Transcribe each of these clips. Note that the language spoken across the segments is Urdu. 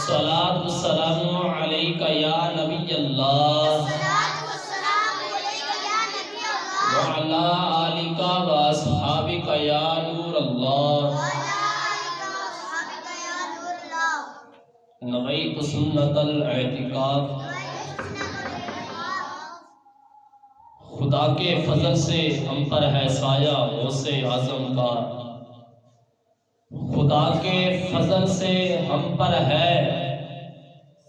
الصلاۃ والسلام علیک یا نبی اللہ وعلی آلک و اصحابک یا نور اللہ نویت سنت الاعتکاف۔ خدا کے فضل سے ہم پر ہے سایہ غوث اعظم کا، خدا کے فضل سے ہم پر ہے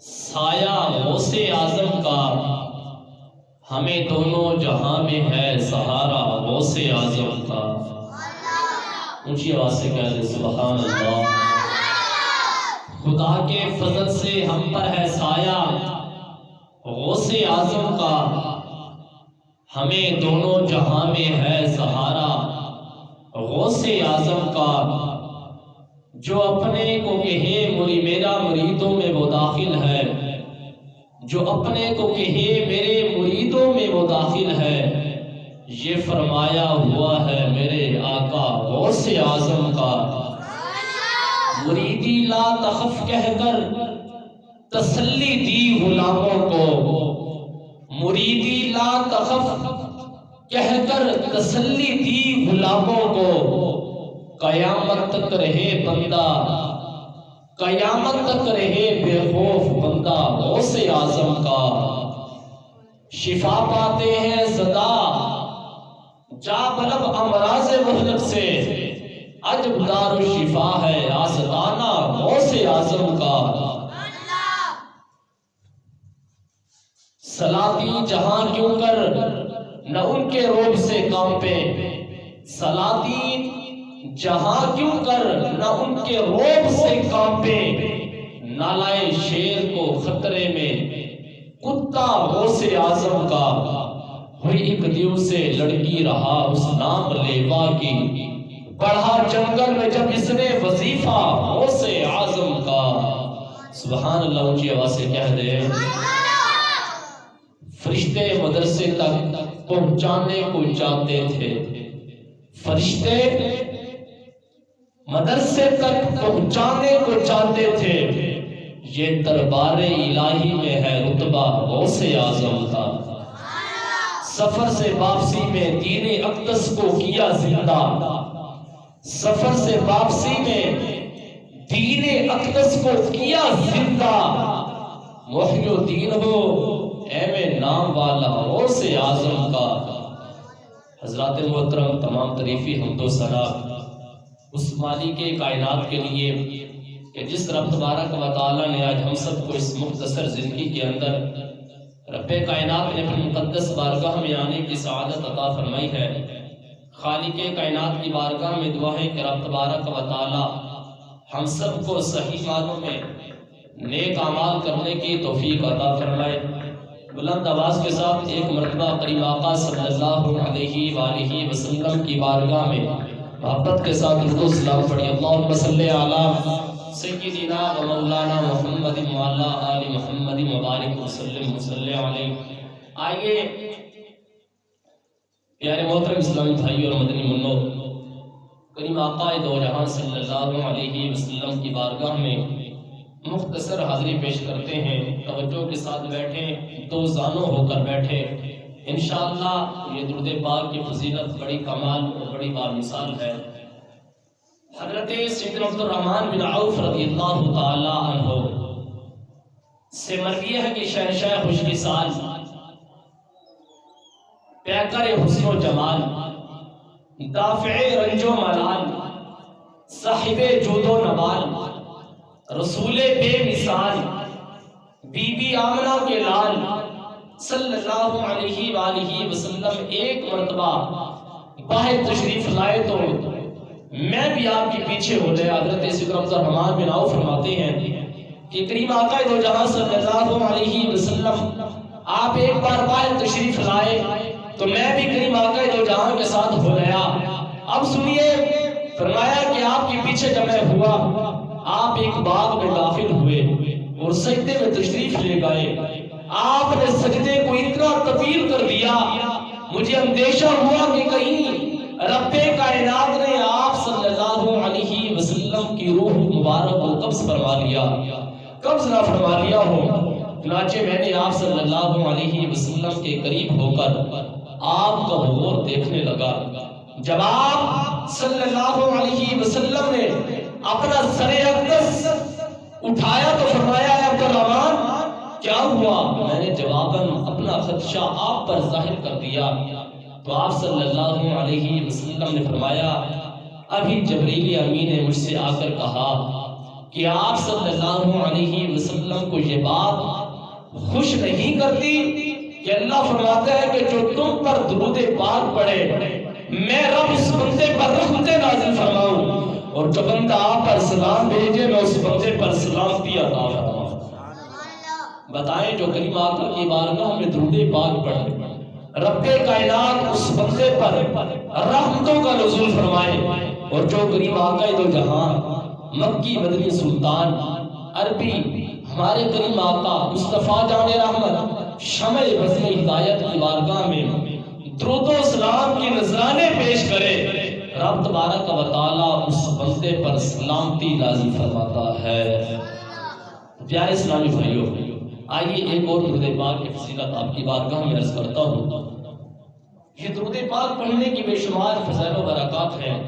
سایہ غوث اعظم کا، ہمیں دونوں جہاں میں ہے سہارا غوث اعظم کا۔ اونچی آواز سے کہہ دے سبحان اللہ۔ خدا کے فضل سے ہم پر ہے سایہ غوث اعظم کا، ہمیں دونوں جہاں میں ہے سہارا غوث اعظم کا۔ جو اپنے کو کہے مری میرا مریدوں میں وہ داخل ہے، جو اپنے کو کہے میرے مریدوں میں وہ داخل ہے، یہ فرمایا ہوا ہے میرے آقا غوث اعظم کا۔ مریدی لا تخف کہہ کر تسلی دی غلاموں کو، مریدی لا تخف کہہ کر تسلی دی غلاموں کو، قیامت تک رہے بندہ، قیامت تک رہے بے خوف بندہ غوث اعظم کا۔ شفا پاتے ہیں زدہ جا بلب امراض وحدت سے، عجب دار و شفا ہے آستانہ غوث اعظم کا۔ سلاطین جہاں کیوں کر نہ ان کے روب سے کانپے، سلاطین جہاں کیوں کر نہ ان کے روب سے کانپے، نہ لائے شیر کو خطرے میں کتا غوث اعظم کا۔ ہوئی ایک دیو سے لڑکی رہا اس نام لیوا کی، بڑھا جنگل میں جب اس نے وظیفہ غوث اعظم کا۔ سبحان اللہ، اونچی آواز سے کہہ دے۔ فرشتے مدرسے تک پہنچانے کو چاہتے تھے، فرشتے مدرسے تک پہنچانے کو چاہتے تھے، یہ دربار الہی میں ہے رتبہ غوث اعظم کا۔ سفر سے واپسی میں دین اقدس کو کیا زندہ، سفر سے واپسی میں دین اقدس کو کیا زندہ، محی الدین ہو اے میں نام والا غوث اعظم کا۔ حضرات محترم، تمام تعریفی حمد و ثنا اس مالک کائنات کے لیے کہ جس رب تبارک و تعالیٰ نے آج ہم سب کو اس مختصر زندگی کے اندر رب کائنات نے اپنی مقدس بارگاہ میں آنے کی سعادت عطا فرمائی ہے۔ خالق کائنات کی بارگاہ میں دعا ہے کہ رب تبارک و تعالیٰ ہم سب کو صحیح معنوں میں نیک اعمال کرنے کی توفیق عطا فرمائے۔ بلند آواز کے ساتھ ایک مرتبہ کریم آقا صلی اللہ علیہ وآلہ وسلم کی بارگاہ میں محبت کے ساتھ درود و سلام پڑھی۔ اللہم صلی علی سیدنا و مولانا محمد وعلی آل محمد مبارک وسلم وصلی علیہ۔ آئیے پیارے محترم اسلامی بھائی اور مدنی منو، کریم آقا دو جہاں صلی اللہ علیہ وسلم کی بارگاہ میں مختصر حاضری پیش کرتے ہیں۔ توجہ کے ساتھ بیٹھیں، دو زانوں ہو کر بیٹھے۔ انشاءاللہ یہ درود پاک کی فضیلت بڑی کمال اور بڑی بامثال ہے۔ حضرت سیدنا عبد الرحمن بن عوف رضی اللہ تعالی عنہ سے مروی ہے کہ شہنشاہ خوشی سال، پیکر حسن و جمال، دافع رنج و ملال، صاحب جود و نوال، رسول بے مثال، بی بی آمنہ کے لال صلی اللہ علیہ وآلہ وسلم ایک مرتبہ باہر تشریف لائے تو میں بھی آپ کے پیچھے ہو گیا۔ حضرت سیدنا عبد الرحمن بن عوف فرماتے ہیں کہ کریم آقا دو جہاں صلی اللہ علیہ وسلم آپ ایک بار باہر تشریف لائے تو میں بھی کریم آقا دو جہاں کے ساتھ ہو گیا۔ اب سنیے، فرمایا کہ آپ کے پیچھے جب میں ہوا، آپ ایک باغ میں داخل ہوئے اور سجدے میں تشریف لے گئے۔ آپ نے سجدے کو اتنا طویل کر دیا، مجھے اندیشہ ہوا کہ کہیں رب کائنات نے آپ صلی اللہ علیہ وسلم کی روح مبارک کو قبض فرما لیا۔ قبض نہ فرما لیا ہو۔ چنانچہ میں نے آپ صلی اللہ علیہ وسلم کے قریب ہو کر آپ کا غور دیکھنے لگا۔ جب آپ صلی اللہ علیہ وسلم نے اپنا سر اقدس اٹھایا تو فرمایا اے عبدالرحمن کیا ہوا؟ میں نے جواباً اپنا خدشہ آپ پر ظاہر کر دیا تو آپ صلی اللہ علیہ وسلم نے فرمایا ابھی جبریل امین نے مجھ سے آ کر کہا کہ آپ صلی اللہ علیہ وسلم کو یہ بات خوش نہیں کرتی کہ اللہ فرماتا ہے کہ جو تم پر درود پاک پڑھے میں رب اس بندے پر رحمتیں نازل فرماؤں اور جو بندہ آپ پر سلام بھیجے میں اس بندے پر سلامتی عطا فرماؤں۔ بتائیں جو کریم آقا کی بارگاہ میں درود پاک پڑھے رب کائنات اس بندے پر رحمتوں کا نزول فرمائے، اور جو کریم آقا دو جہاں مکی مدنی سلطان عربی ہمارے کریم آقا مصطفیٰ جان رحمت شمع بزم ہدایت کی بارگاہ میں درود و سلام کی نذرانے پیش کرے، رب تبارک و تعالیٰ اس بندے پر سلامتی نازل فرماتا ہے۔ پیارے اسلامی بھائیوں، آئیے ایک اور درود پاک کی فضیلت آپ کی بارگاہ میں عرض کرتا ہوں۔ یہ درود پاک پڑھنے کی بے شمار فضائل و برکات ہیں۔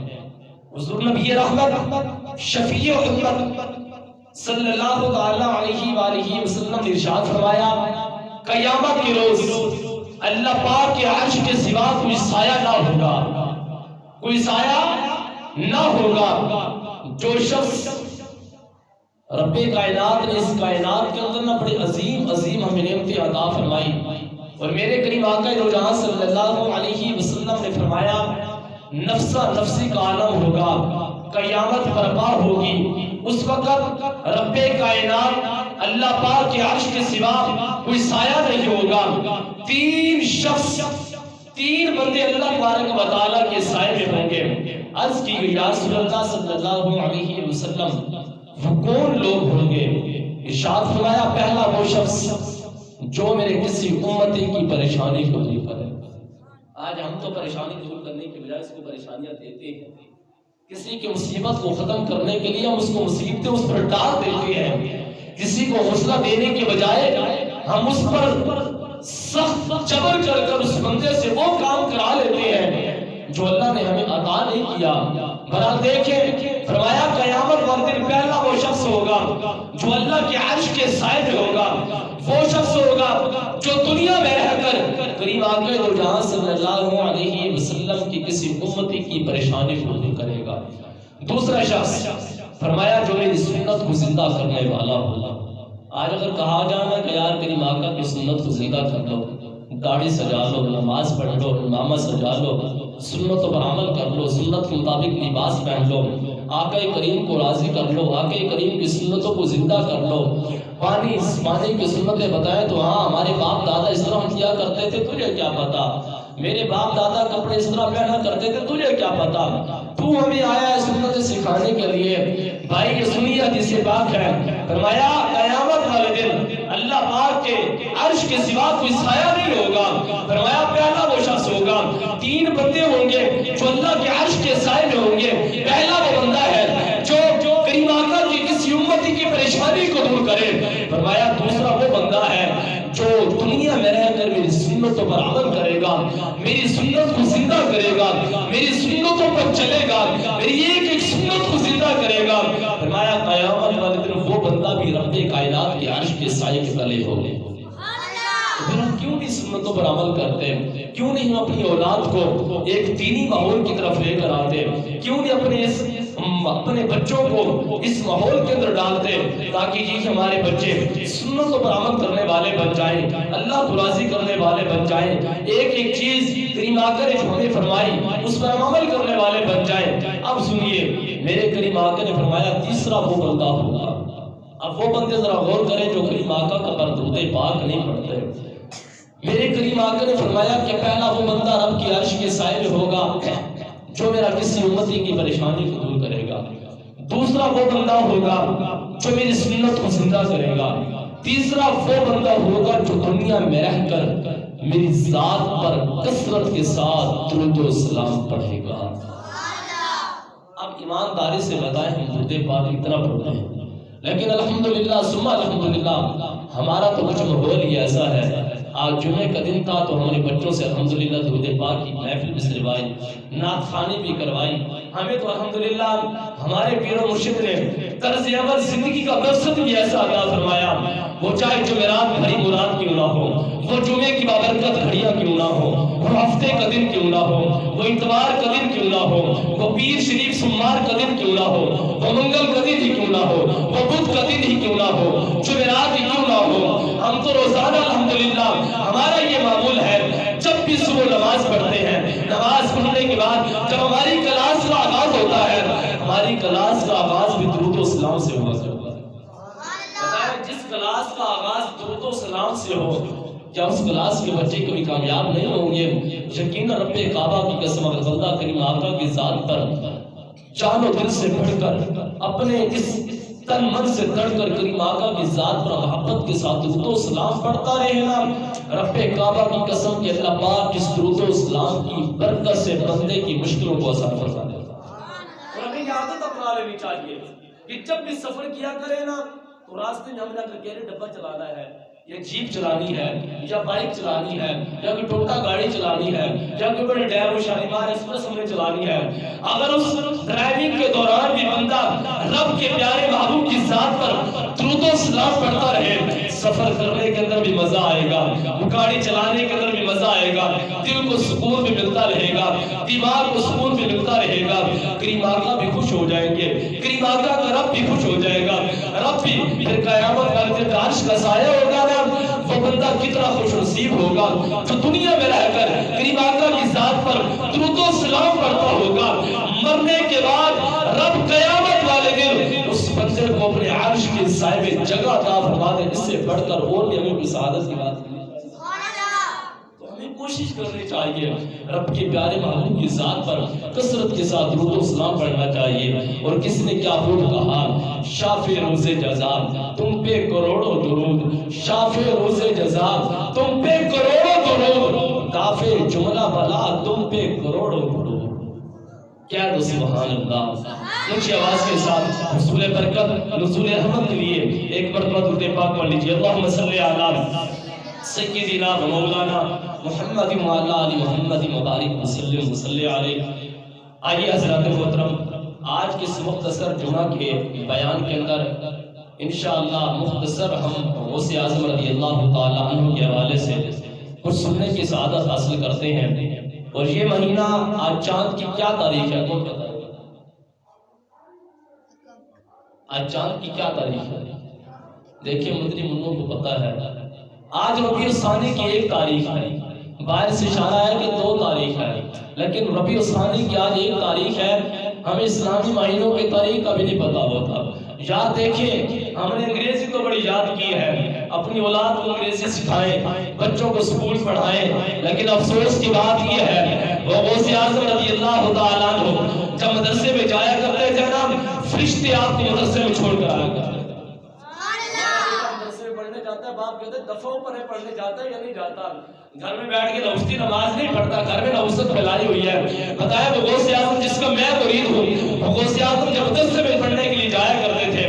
حضور نبی رحمت شفیع امت صلی اللہ تعالی علیہ وآلہ وسلم نے ارشاد فرمایا قیامت کے روز اللہ پاک کے عرش کے سوا کوئی سایہ نہ ہوگا، کوئی سایہ نہ ہوگا۔ جو شخص رب کائنات نے اس کائنات کے اندر نہ بڑے عظیم عظیم ہمیں نعمتیں عطا فرمائی، اور میرے کریم آقا دو جہاں صلی اللہ علیہ وسلم نے فرمایا نفسا نفسی کا عالم ہوگا، قیامت برپا ہوگی، اس وقت رب کائنات اللہ پاک کے عرش کے سوا کوئی سایہ نہیں ہوگا۔ تین بندے اللہ تبارک و تعالیٰ کے سائے میں ہوں گے۔ عرض کی گئی یا رسول اللہ صلی اللہ علیہ وسلم وہ کون لوگ ہوں گے؟ ارشاد فرمایا پہلا وہ شخص جو میرے کسی امتی کی پریشانی کو دور کرے۔ آج ہم تو پریشانی دور کرنے کے بجائے اس کو پریشانیاں دیتے ہیں، کسی کی مصیبت کو ختم کرنے کے لیے ہم اس کو مصیبتیں اس پر ڈال دیتے ہیں، کسی کو حوصلہ دینے کے بجائے ہم اس پر سخت جبر کر اس بندے سے وہ کام کرا لیتے ہیں جو اللہ نے ہمیں عطا نہیں کیا۔ بہرحال دیکھیں فرمایا قیامت والے دن پہلا وہ شخص ہوگا جو اللہ کے عرش کے سائے میں ہوگا، وہ شخص ہوگا جو دنیا میں رہ کر کریم آقا دو جہاں صلی اللہ علیہ وسلم کی کسی امتی کی پریشانی کو دور کرے گا۔ دوسرا شخص فرمایا جو میری سنت کو زندہ کرنے والا ہوگا۔ آج اگر کہا جانا کہ یار کریم آقا کی سنت کو زندہ کر لو، داڑھی سجا لو، نماز پڑھ لو، امامہ سجا لو، سنتوں پر عمل کر لو، سنت کے مطابق لباس پہن لو، آقا کریم کو راضی کر لو، آقا کریم کی سنتوں کو زندہ کر لو، پانی کی سنتیں بتائیں تو ہاں ہمارے باپ دادا اس طرح کیا کرتے تھے، تجھے کیا پتا؟ میرے باپ دادا کپڑے اس طرح پہنا کرتے تھے، تجھے کیا پتا؟ تو ہمیں آیا ہے سنتیں سکھانے کے لیے۔ بھائی یہ سنیے حدیث پاک ہے، فرمایا قیامت والے دن اللہ پاک کے عرش کے سوا کوئی سایہ نہیں ہوگا۔ فرمایا پہلا وہ شخص ہوگا، تین بندے ہوں گے جو اللہ کے عرش کے سائے میں ہوں گے۔ پہلا وہ بندہ ہے جو کریم آقا کی کسی امتی کی پریشانی کو دور کرے۔ فرمایا دوسرا وہ بندہ ہے جو دنیا میں رہ کر میری سنتوں پر عمل کرے گا، میری سنت کو زندہ کرے گا، میری سنتوں پر چلے گا، میری ایک ایک سنت کو زندہ کرے گا۔ فرمایا قیامت والے دن وہ بندہ بھی رب کائنات کے عرش کے سائے کے تلے ہوگا۔ پھر ہم کیوں نہیں سنتوں پر عمل کرتے؟ کیوں نہیں ہم اپنی اولاد کو ایک دینی ماحول کی طرف لے کر آتے؟ کیوں نہیں اپنے بچوں کو اس ماحول کے اندر ڈالتے تاکہ جی ہمارے بچے سنتوں پر عمل کرنے والے بن جائیں، اللہ کو راضی کرنے والے بن جائیں، ایک ایک چیز کریم آقا نے ہمیں فرمائی اس پر عمل کرنے والے بن جائیں۔ اب سنیے میرے کریم آقا نے فرمایا تیسرا وہ بندہ ہوگا۔ اب وہ بندے ذرا غور کریں جو کریم آقا کا پر درود پاک نہیں پڑھتے۔ میرے کریم آقا نے فرمایا کہ پہلا وہ بندہ رب کی عرش کے سائے میں ہوگا جو میرا کسی امتی کی پریشانی کو دور کرے گا۔ دوسرا وہ بندہ ہوگا جو میری سنت کو زندہ کرے گا۔ تیسرا وہ بندہ ہوگا جو دنیا میں رہ کر میری ذات پر کثرت کے ساتھ درود و سلام پڑھے گا۔ اب ایمانداری سے بتائیں ہم درود پاک اتنا پڑھتے ہیں، لیکن الحمدللہ ثم الحمدللہ ہمارا تو کچھ ماحول ہی ایسا ہے. آج جمعے کا دن تھا تو ہم نے بچوں سے الحمدللہ درود پاک کی محفل بھی سلوائی, نعت خوانی بھی کروائی. ہمیں تو الحمدللہ ہمارے پیر و مرشد نے طرز عمل زندگی کا مقصد بھی ایسا عطا فرمایا. وہ چاہے جمعرات بھری مراد کیوں نہ ہو, وہ جمعے کی بابرکت گھڑیاں کیوں نہ ہو, وہ ہفتے کا دن کیوں نہ ہو, وہ اتوار کا دن کیوں نہ ہو, وہ پیر شریف سمار کا دن کیوں نہ ہو, وہ منگل کا دن ہی کیوں نہ ہو, وہ بدھ کا دن ہی کیوں نہ ہو, جمعرات ہی کیوں نہ ہو, ہم تو روزانہ الحمدللہ ہمارا یہ معمول ہے جب بھی صبح نماز پڑھتے ہیں, نماز پڑھنے کے بعد جب ہماری کلاس کا آغاز ہوتا ہے, ہماری کلاس کا آغاز بھی درود و سلام سے ہوا کرتا ہے. جس کلاس کا آغاز درود و سلام سے ہو, کیا اس کلاس کے بچے کبھی کامیاب نہیں ہوں گے؟ یقینا رب کعبہ کی قسم اگر بندہ کریم آقا کی ذات پر جان و دل سے بڑھ کر اپنے اس تن من سے تڑ کر کریم آقا کی ذات پر محبت کے ساتھ درود و سلام پڑھتا رہے نا, رب کعبہ کی قسم کہ اللہ پاک اس درود و سلام کی برکت سے بندے کی مشکلوں کو آسان فرما دیتا ہے. اور ہمیں یہ عادت اپنا لینی چاہیے کہ جب بھی سفر کیا کرے نا تو راستے میں ہم نے اگر گیرے ڈبہ چلانا ہے, یا جیپ چلانی ہے, یا بائک چلانی ہے, یا کوئی ٹوٹا گاڑی چلانی ہے, یا کوئی بڑے ڈیرو شالیمار ایکسپریس ہم نے چلانی ہے, اگر اس ڈرائیونگ کے دوران بھی بندہ رب کے پیارے محبوب کی ذات پر درود و سلام پڑھتا رہے, سفر کرنے کے اندر بھی مزہ آئے گا, گاڑی چلانے کے اندر بھی مزہ آئے گا, دل کو سکون بھی ملتا رہے گا, دماغ کو سکون بھی ملتا رہے گا, کریم آقا بھی خوش ہو جائیں گے, کریم آقا کا رب بھی خوش ہو جائے گا, رب بھی پھر قیامت کا جب عرش کا سایہ ہوگا نا, وہ بندہ کتنا خوش نصیب ہوگا جو دنیا میں رہ کر کریم آقا کی ذات پر درود و سلام پڑھتا ہوگا. مرنے کے بعد رب قیامت والے دن اس بندے کو اپنے عرش کے سائے میں جگہ عطا فرما دے. اس سے بڑھ کر اور بھی ہمیں کوئی سعادت کی بات نہیں. تو ہمیں کوشش کرنی چاہیے رب کے پیارے محبوب کی ذات پر کثرت کے ساتھ درود و سلام پڑھنا چاہیے. اور کسی نے کیا خوب کہا, شافع روز جزا تم پہ کروڑوں درود, شافع روز جزا تم پہ کروڑوں درود, دافع جملہ بلا تم پہ کروڑوں درود. کیا دو سبحان اللہ. اونچی آواز کے ساتھ حصول برکت نزول رحمت کے لیے ایک مرتبہ درود پاک پڑھ لیجیے. اللہم صلی علی سیدنا و مولانا محمد وعلی آل محمد مبارک وسلم وصلی علیہ. آئیے حضرات محترم, آج کے اس مختصر جمعہ کے بیان کے اندر انشاءاللہ مختصر ہم غوث اعظم رضی اللہ تعالیٰ عنہ کے حوالے سے کچھ سننے کی سعادت حاصل کرتے ہیں. اور یہ مہینہ آج چاند کی کیا تاریخ ہے؟ کون پتہ ہے آج چاند کی کیا تاریخ ہے؟ دیکھیں مدنی منوں کو پتہ ہے. آج ربیع الثانی کی ایک تاریخ ہے, باہر سے اشارہ ہے کہ 2 تاریخ ہے, لیکن ربیع الثانی کی آج 1 تاریخ ہے. ہمیں اسلامی مہینوں کی تاریخ کا بھی نہیں پتا ہوتا. یاد دیکھیں ہم نے انگریزی کو بڑی یاد کی ہے, اپنی اولاد کو انگریزی سکھائیں, بچوں کو سکول پڑھائیں, لیکن افسوس کی بات یہ ہے وہ غوث اعظم رضی اللہ تعالیٰ عنہ جب مدرسے میں جایا کرتے تھے نا, فرشتے آپ کو مدرسے میں چھوڑ کر آیا کرتے. مدرسے میں پڑھنے جاتا ہے, باپ کہتے ہیں دفعوں پر ہے پڑھنے جاتا ہے یا نہیں جاتا, گھر میں بیٹھ کے نوستی نماز نہیں پڑھتا, گھر میں نوست پھیلائی ہوئی ہے. بتایا وہ غوث اعظم جس کا میں مرید ہوں, وہ غوث اعظم جب مدرسے میں پڑھنے کے لیے جایا کرتے تھے,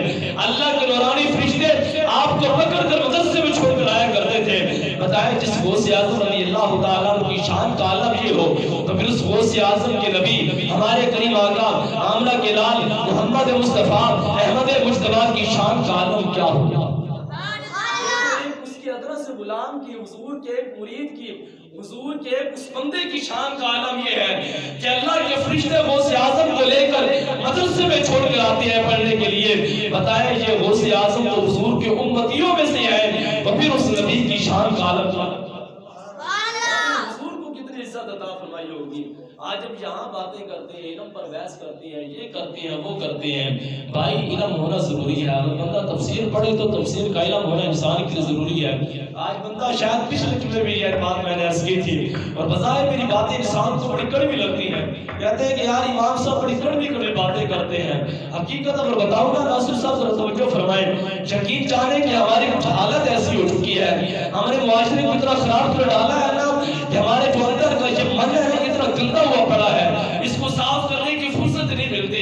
اللہ کے نورانی فرشتے آپ کو پکڑ کر مدرسے میں چھوڑ کر آیا کرتے تھے. بتایا جس غوث اعظم رضی اللہ تعالیٰ عنہ کی شان کا عالم یہ ہو, تو پھر اس غوث اعظم کے نبی ہمارے کریم آقا آمنہ کے لال محمد مصطفیٰ احمد مجتبیٰ کی شان کا عالم کیا ہوگا. غلام کی, حضور کے مرید کی, حضور کے اس بندے کی شان کا عالم یہ ہے کہ اللہ کے فرشتے غوث اعظم کو لے کر مدرسے میں چھوڑ کر آتے ہیں پڑھنے کے لیے. بتائیں یہ غوث اعظم تو حضور کے امتیوں میں سے ہے, تو پھر اس نبی کی شان کا عالم حضور کو کتنی عزت عطا فرمائی ہوگی. آج جب یہاں باتیں کرتے ہیں, علم پر بحث کرتے ہیں, یہ کرتے ہیں وہ کرتے ہیں, بھائی علم ہونا ضروری ہے. اگر بندہ تفسیر پڑھے تو تفسیر کا علم ہونا انسان کے لیے ضروری ہے. آج بندہ شاید پچھلے جمعے میں یہ بات میں نے عرض کی تھی, اور بظاہر میری باتیں انسان کو بڑی کڑوی لگتی ہیں. کہتے ہیں کہ یار امام صاحب بڑی کڑوی باتیں کرتے ہیں. حقیقت اگر بتاؤں گا ناصر صاحب ذرا توجہ فرمائیں, یقین جانے کہ ہماری کچھ حالت ایسی ہو چکی ہے, ہمارے معاشرے کو اتنا خراب کر ڈالا ہے نا کہ ہمارے جو اندر کا یہ من ہے اتنا گندا ہوا پڑا ہے, اس کو صاف کرنے کی فرصت نہیں ملتی.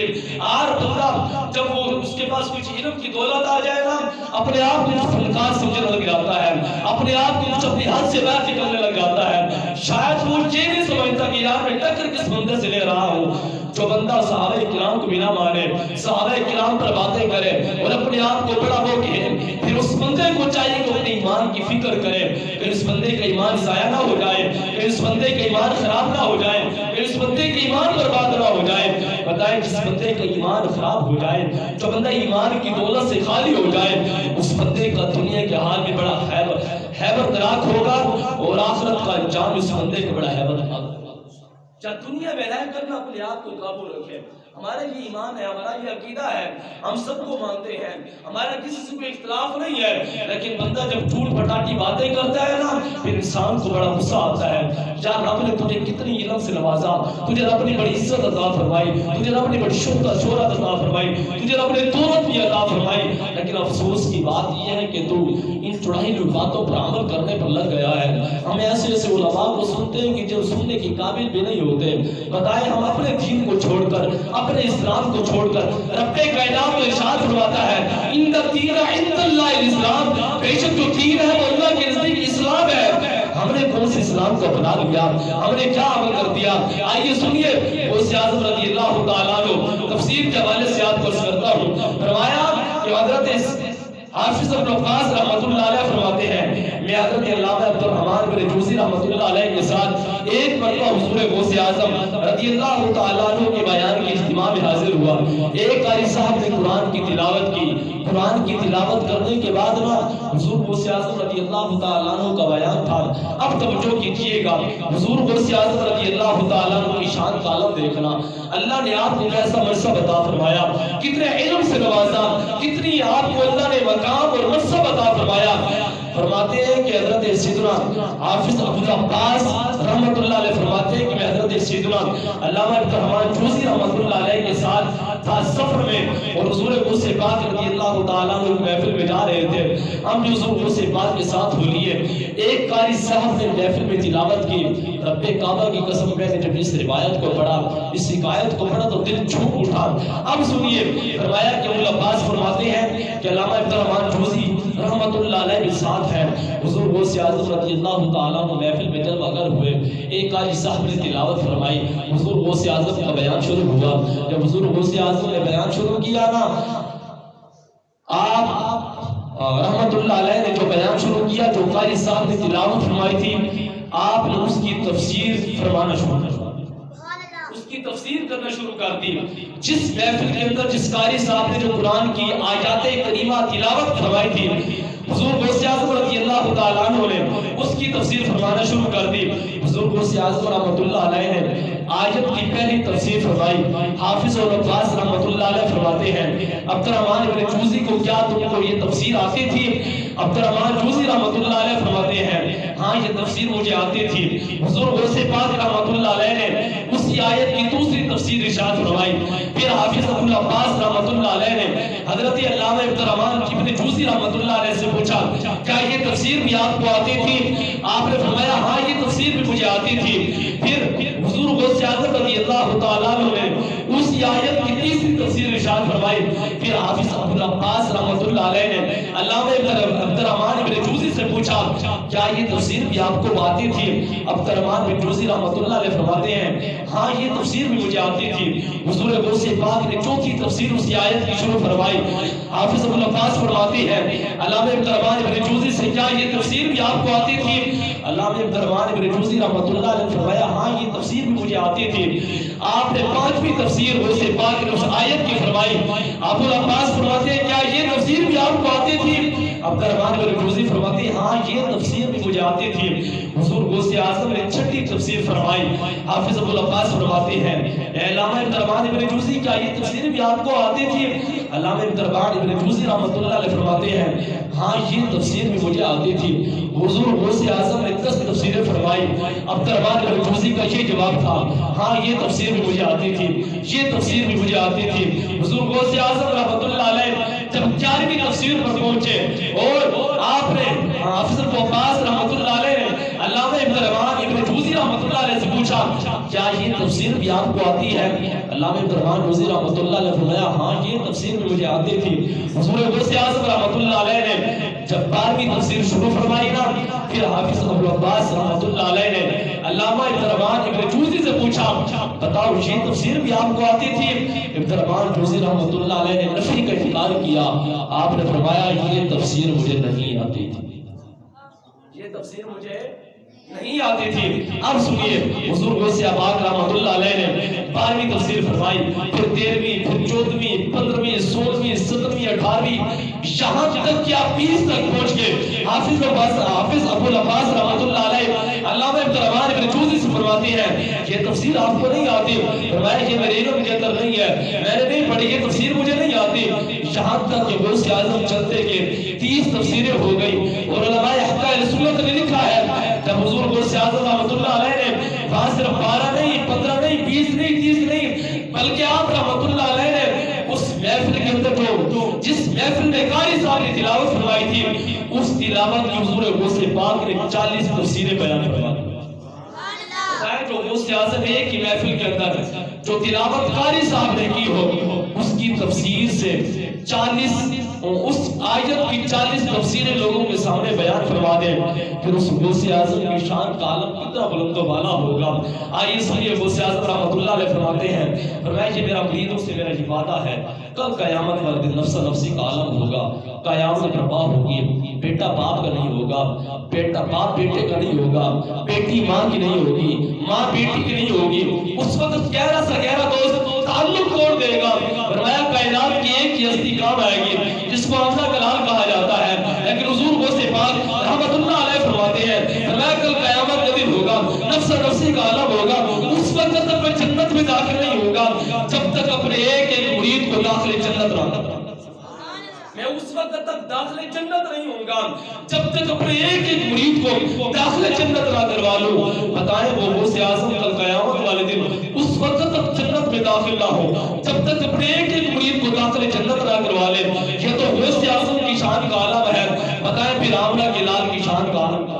اور بندہ جب وہ اس کے پاس کچھ علم کی دولت آ جائے نا، اپنے آپ کو فنکار سمجھنے لگ جاتا ہے، اپنے آپ کو اپنی حد سے باہر نکلنے لگ جاتا ہے۔ شاید وہ یہ نہیں سمجھتا کہ یار میں ٹکر کس بندے سے لے رہا ہوں۔ جو بندہ صحابہ کرام کو بنا مانے، صحابہ کرام پر باتیں کرے اور اپنے آپ کو بڑا وہ کہے، پھر اس بندے کو چاہیے کہ اپنے ایمان کی فکر کرے کہ اس بندے کا ایمان ضائع نہ ہو جائے، کہ اس بندے کا ایمان خراب نہ ہو جائے، کہ اس بندے کا ایمان برباد نہ ہو جائے۔ بتائیں جس بندے کا ایمان خراب ہو جائے، جو بندہ ایمان کی دولت سے خالی ہو جائے، اس بندے کا دنیا کے حال میں بڑا ہیبت ناک ہوگا اور آخرت کا انجام اس بندے کا بڑا ہیبت ناک ہوگا۔ چاہے دنیا میں رہ کر اپنے آپ کو قابو رکھے۔ ہمارا یہ ایمان ہے، ہمارا یہ عقیدہ ہے، ہم سب کو مانتے ہیں، ہمارا کسی سے کوئی اختلاف نہیں ہے، لیکن بندہ جب جھوٹ پٹاٹی باتیں کرتا ہے نا، پھر انسان کو بڑا غصہ آتا ہے۔ یار رب نے تجھے کتنی علم سے نوازا، تجھے رب نے بڑی عزت عطا فرمائی، تجھے رب نے بڑی شہرت عطا فرمائی، تجھے رب نے دولت بھی عطا فرمائی، لیکن افسوس کی بات یہ ہے کہ تو ان چڑھائی ہوئی باتوں پر عمل کرنے پر لگ گیا ہے۔ ہم ایسے ایسے علماء کو سنتے ہیں کہ جو سننے کے قابل بھی نہیں ہوتے۔ بتائیں ہم اپنے دین کو چھوڑ کر، اپنے اسلام کو چھوڑ کر، رب کائنات کو ارشاد فرماتا ہے ان الدین عند اللہ الاسلام، بے شک جو دین ہے وہ اللہ کے نزدیک اسلام ہے۔ ہم نے کون سے اسلام کو اپنا لیا، ہم نے کیا عمل کر دیا؟ آئیے سنیے غوث اعظم رضی اللہ تعالیٰ عنہ تفسیر کے حوالے سے آپ کو عرض کرتا ہوں۔ فرمایا کہ حضرت حافظ ابن عباس رحمۃ اللہ علیہ فرماتے ہیں میں حضرت علامہ عبد الرحمن بن جوزی رحمۃ اللہ علیہ کے ساتھ ایک مرتبہ حضور غوث اعظم رضی اللہ تعالیٰ عنہ کے بیان کے اجتماع میں حاضر ہوا۔ ایک قاری صاحب نے قرآن کی تلاوت کی، قرآن کی تلاوت کرنے کے بعد نا حضور غوث اعظم رضی اللہ تعالیٰ عنہ کا بیان تھا۔ اب توجہ کیجئے گا، حضور غوث اعظم رضی اللہ تعالیٰ عنہ کی شان کا عالم دیکھنا۔ اللہ نے آپ کو ایسا منصب عطا فرمایا، کتنے علم سے نوازا، کتنی آپ کو اللہ نے مقام اور منصب عطا فرمایا۔ فرماتے ہیں کہ حضرت سیدنا حافظ ابو العباس رحمۃ اللہ علیہ فرماتے ہیں کہ میں حضرت سیدنا علامہ عبد الرحمن جوزی رحمۃ اللہ علیہ کے ساتھ تھا سفر میں، اور حضور غوث پاک رضی اللہ تعالیٰ عنہ محفل میں جا رہے تھے۔ ہم جو حضور غوث پاک کے ساتھ ہو لیے، ایک قاری صاحب نے محفل میں تلاوت کی، رب کعبہ کی قسم میں نے جب اس روایت کو پڑھا، اس حکایت کو پڑھا تو دل جھوم اٹھا۔ اب سنیے، فرمایا کہ ابو العباس فرماتے ہیں کہ علامہ عبد الرحمن جوزی رحمۃ اللہ علیہ کے ساتھ ہے۔ حضور غوث اعظم رضی اللہ تعالیٰ عنہ محفل میں جب اگر ہوئے، ایک قاری صاحب نے تلاوت فرمائی، حضور غوث اعظم کا بیان شروع ہوا۔ جب حضور غوث اعظم نے بیان شروع کیا نا، آپ رحمۃ اللہ علیہ نے جو بیان شروع کیا، جو قاری صاحب نے تلاوت فرمائی تھی، آپ نے اس کی تفسیر فرمانا شروع کر دیا، اس کی تفسیر کرنا شروع کر دی۔ جس محفل کے اندر جس قاری صاحب نے جو قرآن کی آیات کریمہ تلاوت فرمائی تھی، حضور غوث اعظم رضی اللہ تعالیٰ عنہ نے اس کی تفسیر فرمانا شروع کر دی۔ حضور غوث اعظم رحمۃ اللہ علیہ نے آیت کی پہلی تفسیر فرمائی۔ حافظ عباس رحمۃ اللہ علیہ فرماتے ہیں عبد الرحمن بن جوزی کو کیا تم کو یہ تفسیر آتی تھی؟ عبد الرحمن جوزی رحمۃ اللہ علیہ فرماتے ہیں ہاں یہ تفسیر مجھے آتی تھی۔ حضور غوث پاک رحمۃ اللہ علیہ نے اسی آیت کی دوسری تفسیر ارشاد فرمائی۔ پھر حافظ ابو العباس رحمۃ اللہ علیہ نے حضرت علامہ عبد الرحمن بن جوزی رحمۃ اللہ علیہ سے پوچھا کیا یہ تفسیر بھی آپ کو آتی تھی؟ آپ نے فرمایا ہاں یہ تفسیر بھی مجھے آتی تھی۔ پھر حضور غوث اعظم رضی اللہ تعالیٰ عنہ نے اسی آیت کی تیسری تفسیر ارشاد فرمائی۔ پھر حافظ ابو العباس رحمۃ اللہ علیہ نے علامہ عبد الرحمن بن جوزی سے پوچھا کیا یہ تفسیر بھی آپ کو آتی تھی؟ عبد الرحمن بن جوزی رحمۃ اللہ علیہ فرماتے ہیں ہاں یہ تفسیر بھی مجھے آتی تھی۔ حضور غوث پاک نے چوتھی تفسیر اسی آیت کی شروع فرمائی۔ حافظ ابو العباس فرماتے ہیں علامہ عبد الرحمن بن جوزی سے کیا یہ تفسیر بھی آپ کو آتی تھی؟ علامہ عبد الرحمن بن جوزی رحمۃ اللہ علیہ نے فرمایا ہاں یہ تفسیر بھی مجھے آتی تھی۔ آپ نے پانچویں تفسیر غوث پاک نے اس آیت کی فرمائی۔ ابو العباس فرماتے ہیں کیا یہ تفسیر بھی آپ کو آتی تھی؟ عبد الرحمن بن جوزی فرماتے ہیں ہاں یہ تفسیر بھی مجھے آتی تھی۔ حضور غوث اعظم نے چھٹی تفسیر فرمائی۔ حافظ ابو العباس فرماتے ہیں اے علامہ عبد الرحمن بن جوزی کیا یہ تفسیر بھی آپ کو آتی تھی؟ علامہ عبد الرحمن بن جوزی رحمۃ اللہ علیہ فرماتے ہیں ہاں یہ تفسیر بھی مجھے آتی تھی۔ حضور غوث اعظم نے 10 تفسیریں فرمائی۔ عبد الرحمن بن جوزی کا یہ جواب تھا ہاں یہ تفسیر بھی مجھے آتی تھی، یہ تفسیر بھی مجھے آتی تھی۔ حضور غوث اعظم رحمۃ اللہ علیہ جب 11ویں تفسیر پر پہنچے اور آپ نے حافظ ابو عباس رحمۃ اللہ علیہ نے علامہ عبد الرحمن بن جوزی رحمۃ اللہ علیہ سے پوچھا کیا یہ تفسیر بھی آپ کو آتی ہے؟ علامہ عبدالرحمن روزی رحمۃ اللہ علیہ نے فرمایا ہاں یہ تفسیر میں مجھے آتی تھی. حضور غوث اعظم رحمۃ اللہ علیہ نے جب 12ویں تفسیر شروع فرمائی نا، پھر حافظ ابو العباس رحمۃ اللہ علیہ نے علامہ عبدالرحمن ابن جوزی سے پوچھا بتاؤ یہ تفسیر بھی آپ کو آتی تھی؟ عبدالرحمن جوزی رحمۃ اللہ علیہ نے نفی کا انکار کیا. آپ نے فرمایا یہ تفسیر مجھے نہیں آتی تھی، یہ تفسیر مجھے نہیں آتی تھی. اب سنیے حضور غوث پاک رحمۃ اللہ علیہ نے 12ویں تفسیر فرمائی، پھر 13ویں، پھر 14ویں، 15ویں، 16ویں، 17ویں، 18ویں، یہاں تک کہ آپ 20 تک پہنچ گئے. حافظ ابو العباس رحمۃ اللہ علیہ علامہ عبدالرحمن ابن جوزی سے فرماتے ہیں یہ تفسیر آپ کو نہیں آتی. فرمایا کہ میرے علم کے اندر نہیں ہے، میں نے نہیں پڑھی، یہ تفسیر مجھے نہیں آتی. یہاں تک کہ غوث اعظم چلتے کہ 30 تفسیریں ہو گئی. اور علماء حقائق سنت نے لکھا ہے جب حضور غوث اعظم رحمۃ اللہ علیہ نے وہاں صرف 12 نہیں، 15 نہیں، 20 نہیں، 30 نہیں، بلکہ آپ رحمۃ اللہ علیہ نے اس محفل کے اندر جس محفل میں قاری صاحب نے تلاوت فرمائی تھی اس تلاوت کی حضور غوث پاک نے 40 تفسیریں بیان فرمائی. جو غوث اعظم ایک ہی محفل کے اندر جو تلاوت قاری صاحب نے کی ہو اس کی تفسیر سے 40 اس آیت کی 40 تفسیریں لوگوں کے سامنے بیان فرما دیں، پھر اس غوث اعظم کی شان کا عالم کتنا بلند و بالا ہوگا. آئیے سنیے غوث اعظم رحمۃ اللہ علیہ فرماتے ہیں، فرمایا کہ میرا مریدوں سے میرا یہ وعدہ ہے کل قیامت والے دن نفس نفسی کا عالم ہوگا، قیامت برپا ہوگی، بیٹا باپ کا نہیں ہوگا، بیٹا باپ بیٹے کا نہیں ہوگا، بیٹی ماں کی نہیں ہوگی، ماں بیٹی کی نہیں ہوگی. اس وقت گہرا سا گہرا دوست تعلق توڑ دے گا. فرمایا کائنات کی ایک ہی ہستی کام آئے گی جس کو حمزہ کلال کہا جاتا ہے، لیکن حضور غوث پاک رحمۃ اللہ علیہ فرماتے ہیں فرمایا کل قیامت کا دن ہوگا، نفس نفسی کا عالم ہوگا. اس وقت تک میں جنت میں داخل نہیں ہوگا جب تک اپنے ایک ایک مرید کو داخل جنت رہا. میں اس وقت تک داخل جنت نہیں ہوں گا جب تک اپنے ایک ایک مرید کو داخل جنت نہ کروا لوں. بتائیں وہ غوث اعظم کل قیامت والے دن اس وقت تک جنت میں داخل نہ ہو جب تک اپنے ایک ایک مرید کو داخل جنت نہ کروا لے. یہ تو غوث اعظم کی شان کا عالم ہے. بتائیں پھر آمنہ کے لال کی شان کا عالم ہے.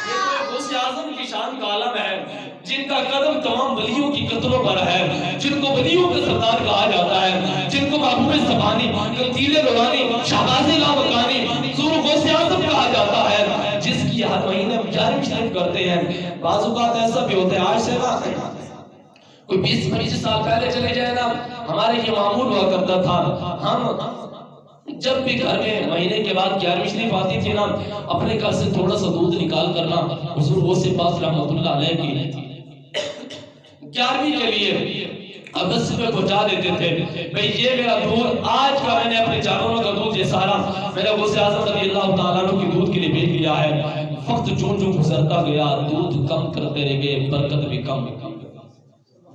یہ تو غوث اعظم کی شان کا عالم ہے جن کا قدم تمام ولیوں کی قدموں پر ہے، جن کو ولیوں کا سردار کہا جاتا ہے، جن کو محبوب زبانی، قندیل روانی، شہباز لامکانی، حضور غوث اعظم کہا جاتا ہے، جس کی ہر مہینے ہم 11ویں شریف کرتے ہیں. بعض اوقات ایسا بھی ہوتا ہے آج سے نا کوئی 20-25 سال پہلے چلے جائے نا، ہمارے یہ معمول ہوا کرتا تھا ہم جب بھی گھر میں مہینے کے بعد 11ویں شریف آتی تھی نا اپنے گھر سے تھوڑا سا دودھ نکال کرنا حضور غوث پاک رحمۃ اللہ علیہ کی 11ویں کے لیے ابس میں پہنچا دیتے تھے. بھئی یہ میرا دودھ آج کا میں نے اپنے جانوروں کا دودھ یہ سارا میں نے غوث اعظم رضی اللہ تعالیٰ عنہ کی دودھ کے لیے بھیج دیا ہے. وقت چون چون گزرتا گیا دودھ کم کرتے رہ گئے، برکت بھی کم.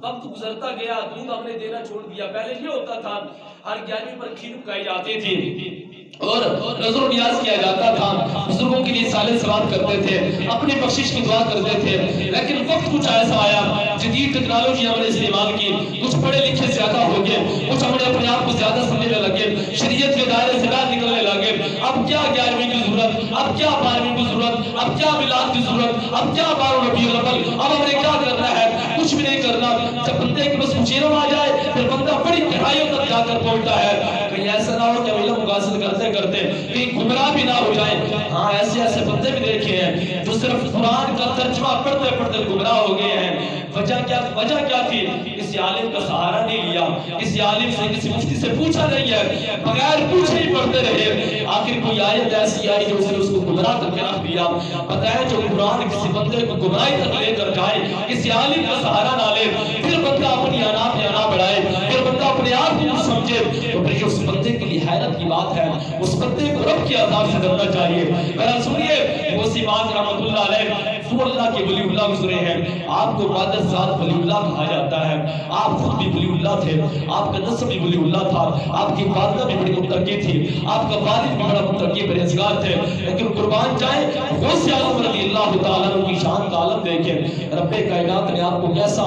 وقت گزرتا گیا دودھ ہم نے دینا چھوڑ دیا. پہلے یہ ہوتا تھا ہر 11ویں پر کھیر پکائی جاتی تھی اور نظر و نیاز کیا جاتا تھا، بزرگوں کے لیے سالے سوال کرتے تھے، اپنی بخشش کی دعا کرتے تھے. لیکن وقت کچھ ایسا آیا جدید ٹیکنالوجی ہم نے استعمال کی، کچھ پڑھے لکھے زیادہ ہو گئے، کچھ ہم نے اپنے آپ کو زیادہ سمجھنے لگے، شریعت کے دائرے سے باہر نکلنے لگے. اب کیا 11ویں کی ضرورت، اب کیا 12ویں کی ضرورت، اب کیا میلاد کی ضرورت، اب کیا 12 ربیع الاول، اب ہم نے کیا کرنا ہے؟ کچھ بھی نہیں کرنا. جب بندے کے بس مشیروں آ جائے پھر بندہ بڑی گہرائیوں تک جا کر پہنچتا ہے. کہیں ایسا نہ ہو کہ علم حاصل کرتے کرتے کہیں گمراہ بھی نہ ہو جائیں. ہاں ایسے بندے بھی دیکھے ہیں جو صرف قرآن کا ترجمہ پڑھتے پڑھتے گمراہ ہو گئے ہیں. وجہ کیا تھی؟ کسی عالم کا سہارا نہیں لیا، کسی عالم سے کسی مفتی سے پوچھا نہیں ہے، بغیر پوچھے ہی پڑھتے رہے. آخر کوئی آیت ایسی آئی جو اس کو گمراہ کر کے رکھ دیا. بتائیں جو قرآن کسی بندے کو گمراہی تک لے کر جائے، کسی عالم کا سہارا نہ لے، پھر بندہ اپنی انا بڑھائے، پھر بندہ اپنے آپ کو سمجھے، تو پھر اس بندے کے لیے حیرت کی بات ہے. اس بندے کو رب کی عذاب سے ڈرنا چاہیے. میرا سنیے غوث پاک رحمۃ اللہ علیہ اللہ کے ولی اللہ گزرے ہیں. آپ کو مقدس ذات ولی اللہ کہا جاتا ہے. آپ خود بھی ولی اللہ تھے، آپ کا نسب بھی ولی اللہ تھا، آپ کی والدہ بھی بڑی متقی تھی، آپ کا والد بھی بڑا متقی پرہیزگار تھے. لیکن قربان جائیں غوث اعظم رضی اللہ تعالیٰ عنہ کی شان کا عالم دیکھیں. رب کائنات نے آپ کو کیسا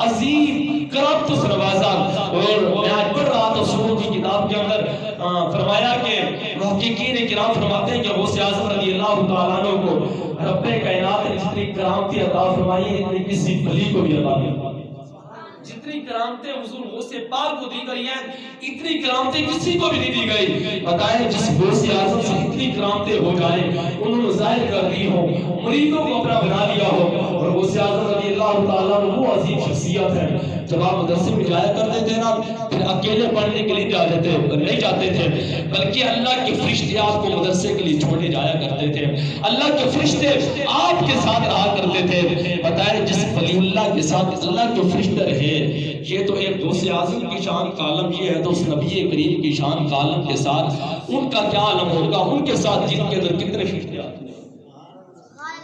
عظیم کرامت سے نوازا. اور میں آج پڑھ رہا تھا سوروں کی کتاب کے اندر فرمایا کہ محققین کرام فرماتے ہیں کہ غوث اعظم رضی اللہ تعالیٰ عنہ کو رب کائنات نے جتنی کرامتی عطا فرمائی ہے اتنی کسی ولی کو بھی عطا نہیں. جتنی کرامتیں حضور غوث پاک کو دی گئی ہیں اتنی کرامتیں کسی کو بھی نہیں دی گئی. بتائیں جس غوث اعظم سے اتنی کرامتیں ہو جائیں, انہوں نے ظاہر کر دی ہو, مریدوں کو اپنا بنا لیا ہو. اور غوث اعظم رضی اللہ تعالیٰ عنہ وہ عظیم شخصیت ہے, جب آپ مدرسے میں جایا کرتے تھے نا پھر اکیلے پڑھنے کے لیے نہیں جاتے تھے, بلکہ اللہ کے فرشتے آپ کو مدرسے کے لیے چھوڑنے جایا کرتے تھے. اللہ کے فرشتے آپ کے ساتھ رہا کرتے تھے. بتائیں جس ولی اللہ کے ساتھ اللہ کے فرشتے رہے, یہ تو ایک غوث اعظم کی شان کا عالم یہ ہے, تو اس نبی کریم کی شان کا عالم کے ساتھ ان کا کیا عالم ہوگا, ان کے ساتھ جن کے اندر کتنے فرشتے آتے ہیں.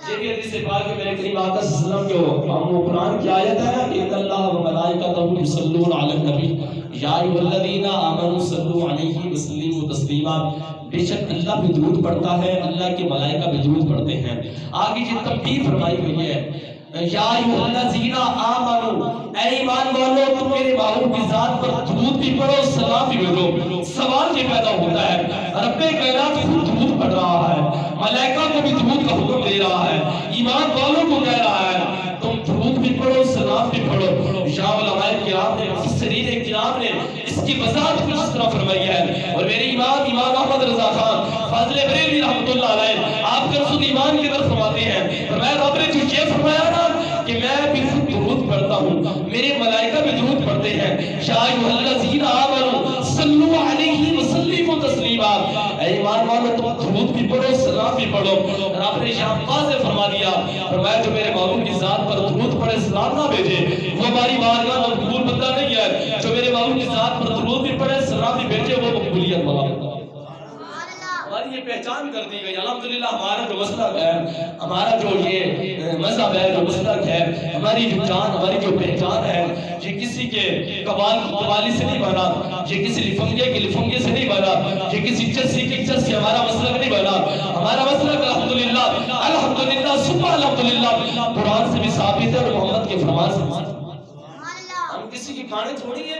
یہ بھی حدیث پاک میں میرے کریم آقا صلی اللہ علیہ وسلم جو وہ قرآن کی آیت ہے نا کہ ان اللہ و ملائکتہ یصلون علی النبی یا ایھا الذین آمنوا صلوا علیہ وسلموا تسلیما. بے شک اللہ بھی درود پڑھتا ہے, اللہ کے ملائکہ بھی درود پڑھتے ہیں. آگے یہ تنبیہ فرمائی گئی ہے, یا ایھا الذین آمنوا, اے ایمان والو تم میرے معبود کی ذات پر درود بھی پڑھو سلام بھی بھیجو. سوال یہ پیدا ہوتا ہے, رب کائنات خود درود پڑھ رہا ہے, ملائکہ کو بھی درود کا حکم دے رہا ہے, ایمان والوں کو کہہ رہا ہے تم درود بھی پڑھو سلام بھی پڑھو. شاہ علماء کرام نے مفسرین کرام نے اس کی وضاحت کچھ اس طرح فرمائی ہے. اور میرے امام احمد رضا خان فاضل بریلوی رحمۃ اللہ علیہ آپ کا خود ایمان کی طرف فرماتے ہیں, فرمایا رب نے جو یہ فرمایا نا کہ میں بھی خود درود پڑھتا ہوں, میرے ملائکہ بھی درود پڑھتے ہیں. یا ایھا الذین آمنوا صلوا علیہ وسلموا تسلیما, اے ایمان والو تم درود بھی پڑھو سلام بھی پڑھو. رب نے یہاں واضح فرما دیا, فرمایا جو میرے معبود کی ذات پر درود پڑھے سلام نہ بھیجے وہ ہماری بارگاہ میں مقبول بندہ نہیں ہے. جو میرے معبود کی ذات پر درود بھی پڑھے سلام بھی بھیجے وہ مقبولیت والا بندہ. ہماری یہ پہچان کر دی گئی. الحمدللہ ہمارا جو مسلک ہے, ہمارا جو یہ مذہب ہے, جو مسلک ہے, ہماری جو جان, ہماری جو پہچان ہے, یہ کسی کے قوالی سے نہیں بنا, یہ کسی لفنگے کے لفنگے سے نہیں بنا, یہ کسی چسی کی چس سے ہمارا مسلک نہیں بنا. ہمارا مسلک الحمدللہ سبحان الحمدللہ قرآن سے بھی ثابت ہے اور محمد کے فرمان سے. ہم کسی کی کھانے تھوڑی ہیں,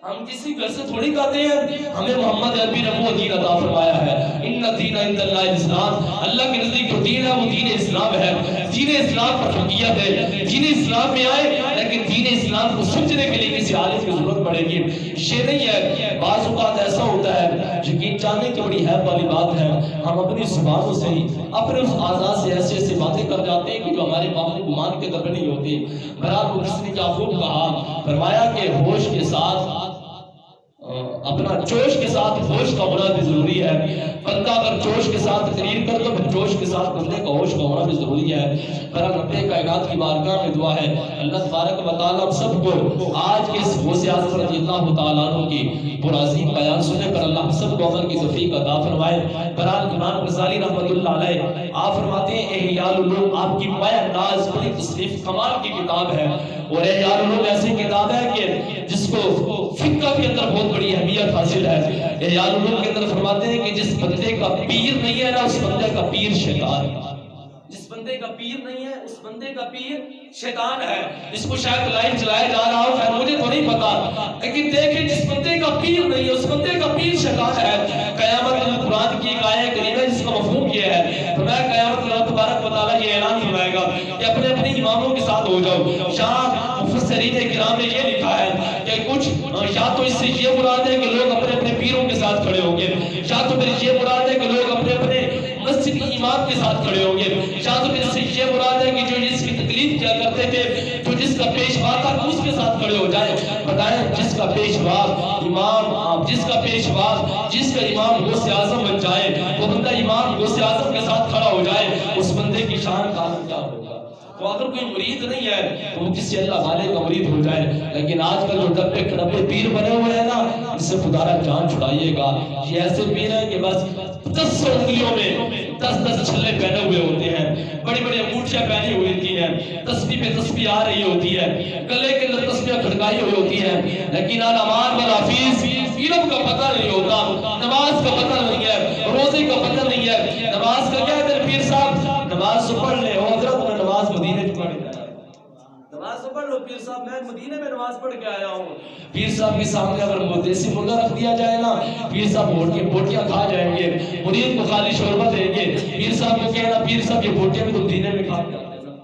ہم کسی گھر سے تھوڑی کہتے ہیں, ہمیں محمد عربی نے وہ دین عطا فرمایا ہے. ان الدین عند اللہ الاسلام, اللہ کے نزدیک جو دین ہے وہ دین اسلام ہے. دین اسلام پر فقیت ہے, دین اسلام میں آئے لیکن دین اسلام کو سمجھنے کے لیے کسی عالم کی ضرورت پڑے گی. یہ نہیں ہے, بعض اوقات ایسا ہوتا ہے یقین جاننے کی بڑی حیرت والی بات ہے, ہم اپنی زبانوں سے ہی اپنے اس آزاد سے ایسے ایسے باتیں کر جاتے ہیں کہ جو ہمارے باپ گمان کے در نہیں ہوتی. برات کو کس نے کیا خوب کہا, فرمایا کہ ہوش کے ساتھ اپنا جوش کے ساتھ ہوش کا ہونا بھی ضروری ہے. بندہ اگر جوش کے ساتھ تقریر کر تو پھر جوش کے ساتھ بندے کا ہوش کا ہونا بھی ضروری ہے. برحال رب کائنات کی بارگاہ میں دعا ہے اللہ تبارک و تعالیٰ ہم سب کو آج کے اس غوث اعظم رضی اللہ تعالیٰ عنہ کی پرعظیم بیان سننے پر اللہ ہم سب کو عمل کی توفیق عطا فرمائے. برحال امام غزالی رحمۃ اللہ علیہ آپ فرماتے ہیں احیاء العلوم آپ کی مایہ ناز بڑی تصنیف کمال کی کتاب ہے. اور احیاء العلوم ایسی کتاب ہے کہ جس کو فقہ کے اندر بہت بڑی اہمیت حاصل ہے. احیاء العلوم کے اندر فرماتے ہیں کہ جس بندے کا پیر نہیں ہے نا اس بندے کا پیر شیطان ہے. جس بندے کا پیر نہیں ہے اس بندے کا پیر شیطان ہے. اس کو شاید لائن چلایا جا رہا ہو, خیر مجھے تو نہیں پتا, لیکن دیکھیں جس بندے کا پیر نہیں ہے اس بندے کا پیر شیطان ہے. قیامت میں قرآن کی ایک آیت کریمہ ہے جس کا مفہوم یہ ہے, فرمایا قیامت میں اللہ تبارک و تعالیٰ یہ اعلان فرمائے گا کہ اپنے اپنے اماموں کے ساتھ ہو جاؤ. شاہ مفسرین کرام نے یہ لکھا ہے کہ کچھ یا تو اس سے یہ مراد ہے کہ لوگ اپنے اپنے پیروں کے ساتھ کھڑے ہوں گے, یا تو پھر یہ مراد ہے کہ لوگ اپنے اپنے مسجد کی امام کے ساتھ کھڑے ہوں گے, یا تو پھر اس سے یہ مراد ہے کہ جو جس کی تکلیف کیا کرتے تھے جو جس کا پیشوا تھا اس کے ساتھ کھڑے ہو جائیں. بتائیں جس کا پیشوا امام, جس کا پیشوا جس کا امام غوث اعظم بن جائے, وہ بندہ امام غوث اعظم کے ساتھ کھڑا ہو جائے, اس بندے کی شان کا کیا ہوگا. تو اگر کوئی مرید نہیں ہے تو وہ کسی اللہ والے کا مرید ہو جائے. لیکن آج کل جو ڈبے کڑبے پیر بنے ہوئے ہیں نا, اس سے خدا را جان چھڑائیے گا. یہ ایسے پیر ہیں کہ بس 10 انگلیوں میں 10 چھلے پہنے ہوئے ہوتے ہیں, بڑی بڑی انگوٹھیاں پہنی ہوئی ہوتی ہیں, تسبیح پہ تسبیح آ رہی ہوتی ہے, گلے کے اندر تسبیح کھڑکائی ہوئی ہوتی ہے, لیکن الامان والحفیظ علم کا پتہ نہیں ہوتا, نماز کا پتہ نہیں ہے, روزے کا پتہ نہیں ہے. نماز کا کیا ہے میرے پیر صاحب, نماز تو پڑھ لے, حضرت میں نماز مدینے میں پڑھ لیا, نماز تو پڑھ لو پیر صاحب, میں مدینے میں نماز پڑھ کے آیا ہوں. پیر صاحب کے سامنے اگر دیسی مرغا رکھ دیا جائے نا, پیر صاحب بوٹیاں کھا جائیں گے, مرید کو خالی شوربہ دیں گے. پیر صاحب کو کہنا پیر صاحب یہ بوٹیاں بھی تو مدینے میں کھا جاتے ہیں.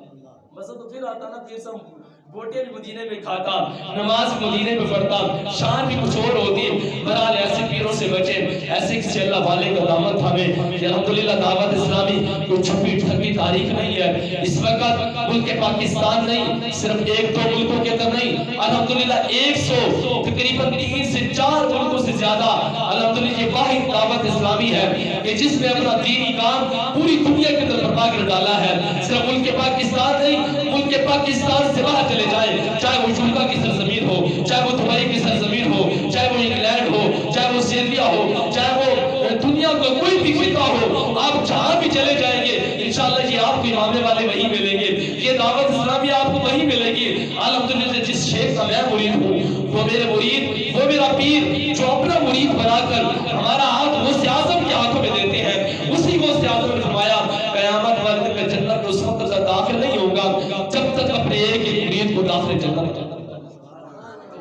بس تو پھر آتا نا پیر صاحب بوٹے بھی مدینے میں کھاتا، نماز بھی مدینے میں پڑھتا، شان بھی کچھ اور ہوتی۔ بہرحال ایسے پیروں سے بچے، ایسے کسی اللہ والے کا دامن تھامے کہ الحمدللہ دعوت اسلامی کوئی چھپی ٹھپی تاریخ نہیں ہے۔ اس وقت ملک پاکستان نہیں، صرف ایک دو ملکوں کے اندر نہیں، الحمدللہ 100 تقریباً 3 سے 4 ملکوں سے زیادہ الحمدللہ یہ واحد دعوت اسلامی ہے کہ جس میں اپنا دینی کام پوری دنیا کے اندر برپا کر ڈالا ہے۔ صرف ملک پاکستان نہیں، ملک پاکستان سے باہر چلے جائے، چاہے وہ جوگا کی سرزمین ہو، چاہے وہ دبئی کی سرزمین ہو، چاہے وہ انگلینڈ ہو، چاہے وہ سیریا ہو، چاہے وہ دنیا کا کوئی بھی خطہ ہو، آپ جہاں بھی چلے جائیں گے انشاءاللہ یہ آپ کو امام والے وہی ملیں گے، یہ دعوت اسلامی آپ کو وہی ملے گی۔ الحمدللہ جس شیخ کا میں مرید ہوں، وہ میرے مرید، وہ میرا پیر جو اپنا مرید بنا کر ہمارا ہاتھ غوث اعظم کے ہاتھوں میں دیتے ہیں، اسی غوث اعظم نے فرمایا قیامت والے دن میں جنت میں اس وقت تک داخل نہیں ہوگا جب تک اپنے ایک مرید کو داخل جنت کرتا۔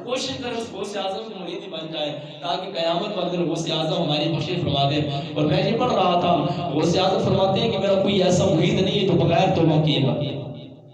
کوشش کریں اس غوث اعظم کے مرید ہی بن جائیں تاکہ قیامت والے دن غوث اعظم ہماری بخشش فرما دے۔ اور میں یہ پڑھ رہا تھا، غوث اعظم فرماتے ہیں کہ میرا کوئی ایسا مرید نہیں ہے جو بغیر توبہ کیے مر جائے،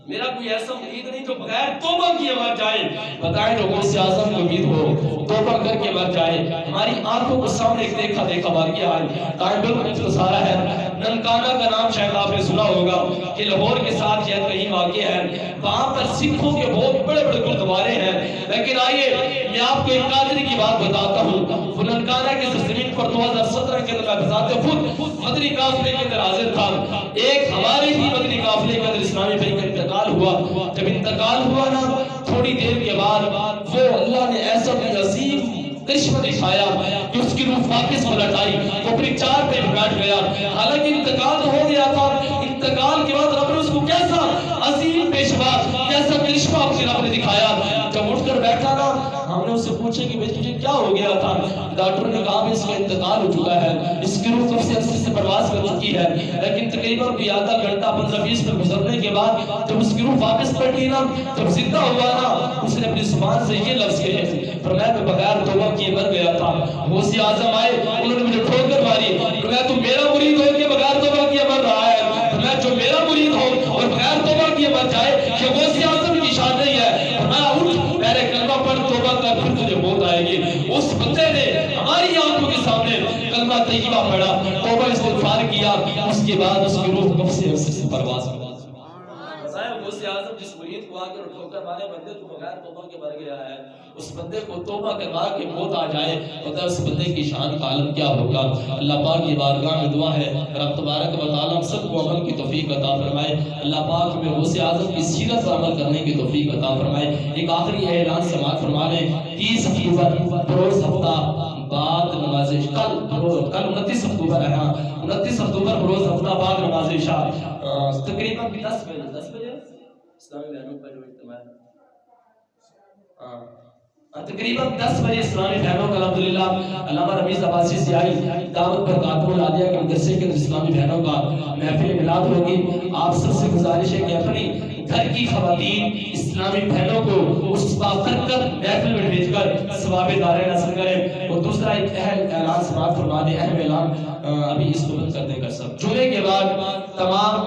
میرا کوئی ایسا مرید نہیں جو بغیر توبہ کیے مر جائے۔ بتائیں جو غوث اعظم کی امید ہو توبہ کر کے مر جائے۔ ہماری آنکھوں کو سامنے ایک دیکھا دیکھا واقعہ ہے، ٹائم بالکل سارا ہے۔ ننکانہ کا نام شاید آپ نے سنا ہوگا کہ لاہور کے ساتھ یہ کہیں واقع ہے، وہاں پر سکھوں کے بہت بڑے بڑے گردوارے ہیں، لیکن آئیے میں آپ کو ایک قادری کی بات بتاتا ہوں۔ وہ ننکانہ کی سرزمین پر 2017 کے اندر میں بذات خود مدنی قافلے کے اندر حاضر تھا۔ ایک ہمارے ہی مدنی قافلے کے اندر اسلامی بھائی کا انتقال ہوا۔ جب انتقال ہوا نا تھوڑی دیر کے بعد وہ اللہ نے ایسا بھی عظیم کرشمہ دکھایا کہ اس کی روح واپس پلٹ آئی، وہ اپنی چار پہ بیٹھ گیا۔ حالانکہ انتقال تو ہو گیا تھا، انتقال کے بعد رب نے اس کو کیسا عظیم پیشوا، کیسا کرشمہ اپنے رب نے دکھایا۔ جب اٹھ کر بیٹھا نا ہم نے اس سے پوچھا کہ تجھے کیا ہو گیا تھا؟ ڈاکٹر نے کہا اس کا انتقال ہو چکا ہے، اس کی روح کب سے پرواز کر چکی ہے، لیکن تقریباً کوئی آدھا گھنٹہ 15-20 منٹ گزرنے کے بعد جب اس کی روح واپس پلٹی نا، جب زندہ ہوا نا، اس نے اپنی زبان سے یہ لفظ کہے فرمایا میں بغیر توبہ کیے مر گیا تھا۔ غوث اعظم آئے، انہوں نے مجھے ٹھوکر ماری، فرمایا تو میرا مرید ہو کے بغیر توبہ کیے مر رہا ہے؟ فرمایا جو میرا مرید ہو اور بغیر توبہ کیے مر جائے یہ غوث اعظم کی شان نہیں ہے۔ فرمایا اٹھ میرے کلمہ پڑھ توبہ کر پھر تجھے موت آئے گی۔ اس بندے نے ہماری آنکھوں کے سامنے کلمہ طیبہ پڑھا، توبہ استغفار کیا، اس کے بعد اس کی روح کب سے پرواز کر۔ غوث اعظم جس مرید کو آ کر ٹھوکر مارے بندے تو بغیر توبہ کے مر گیا ہے، اس بندے کو توبہ کروا کے موت آ جائے تو اس بندے کی شان کا عالم کیا ہوگا۔ اللہ پاک کی بارگاہ میں دعا ہے رب تبارک و تعالیٰ ہم سب کو عمل کی توفیق عطا فرمائے۔ اللہ پاک ہمیں غوث اعظم کی سیرت پر عمل کرنے کی توفیق عطا فرمائے۔ ایک آخری اعلان سماعت فرما لیں، 30 اکتوبر بروز ہفتہ بعد نماز کل 29 اکتوبر ہے، 29 اکتوبر بروز ہفتہ بعد نماز عشاء تقریباً 10 بجے اسلامی بہنوں کا جو اجتماع ہے تقریباً 10 بجے اسلامی بہنوں کا الحمدللہ علامہ رمیز عباسی سیائی دعوت پر قاتل العالیہ کے مدرسے کے اسلامی بہنوں کا محفل میلاد ہوگی۔ آپ سب سے گزارش ہے کہ اپنی گھر کی خواتین اسلامی بہنوں کو اس بابرکت محفل میں بھیج کر ثواب دارین حاصل کریں۔ اور دوسرا ایک اہم اعلان سماعت فرما دیں، اہم اعلان ابھی اس کو بند کر دے کر سب جمعے کے بعد تمام